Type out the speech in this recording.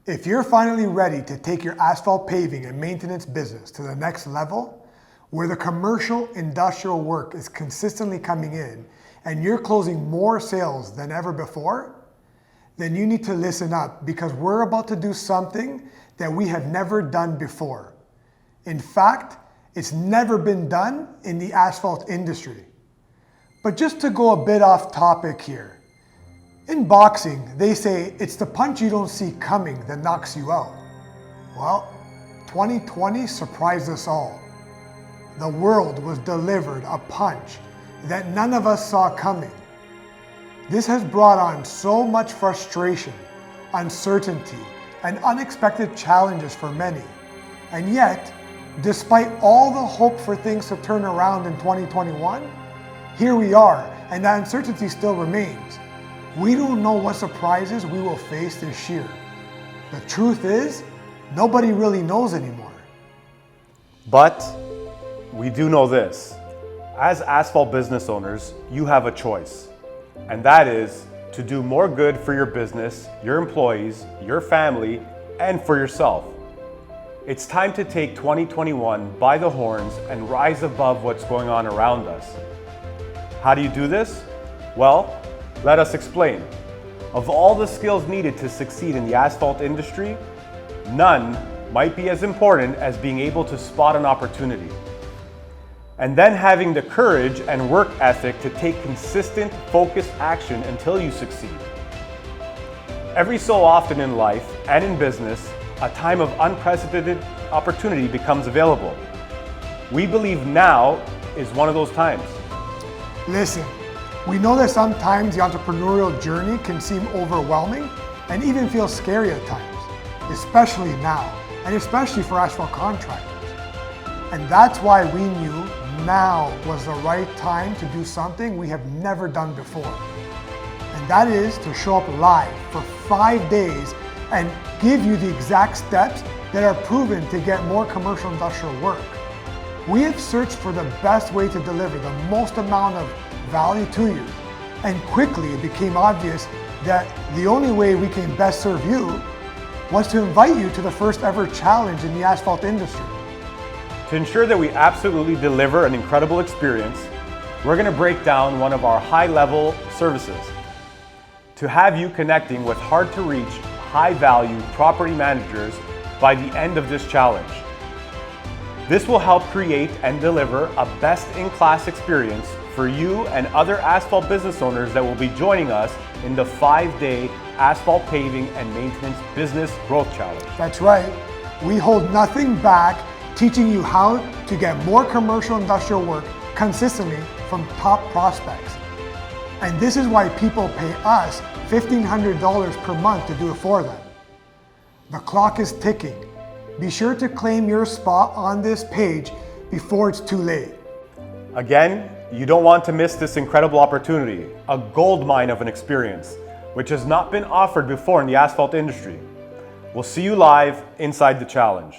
If you're finally ready to take your asphalt paving and maintenance business to the next level, where the commercial industrial work is consistently coming in and you're closing more sales than ever before, then you need to listen up, because we're about to do something that we have never done before. In fact, it's never been done in the asphalt industry. But just to go a bit off topic here, in boxing, they say it's the punch you don't see coming that knocks you out. Well, 2020 surprised us all. The world was delivered a punch that none of us saw coming. This has brought on so much frustration, uncertainty, and unexpected challenges for many. And yet, despite all the hope for things to turn around in 2021, here we are, and that uncertainty still remains. We don't know what surprises we will face this year. The truth is, nobody really knows anymore. But we do know this. As asphalt business owners, you have a choice. And that is to do more good for your business, your employees, your family, and for yourself. It's time to take 2021 by the horns and rise above what's going on around us. How do you do this? Well, let us explain. Of all the skills needed to succeed in the asphalt industry, none might be as important as being able to spot an opportunity. And then having the courage and work ethic to take consistent, focused action until you succeed. Every so often in life and in business, a time of unprecedented opportunity becomes available. We believe now is one of those times. Listen, we know that sometimes the entrepreneurial journey can seem overwhelming and even feel scary at times, especially now, and especially for asphalt contractors. And that's why we knew now was the right time to do something we have never done before. And that is to show up live for 5 days and give you the exact steps that are proven to get more commercial industrial work. We have searched for the best way to deliver the most amount of value to you. And quickly it became obvious that the only way we can best serve you was to invite you to the first ever challenge in the asphalt industry. To ensure that we absolutely deliver an incredible experience, we're going to break down one of our high-level services to have you connecting with hard-to-reach, high-value property managers by the end of this challenge. This will help create and deliver a best-in-class experience for you and other asphalt business owners that will be joining us in the 5-day Asphalt Paving and Maintenance Business Growth Challenge. That's right. We hold nothing back, teaching you how to get more commercial industrial work consistently from top prospects. And this is why people pay us $1,500 per month to do it for them. The clock is ticking. Be sure to claim your spot on this page before it's too late. Again, you don't want to miss this incredible opportunity, a goldmine of an experience, which has not been offered before in the asphalt industry. We'll see you live inside the challenge.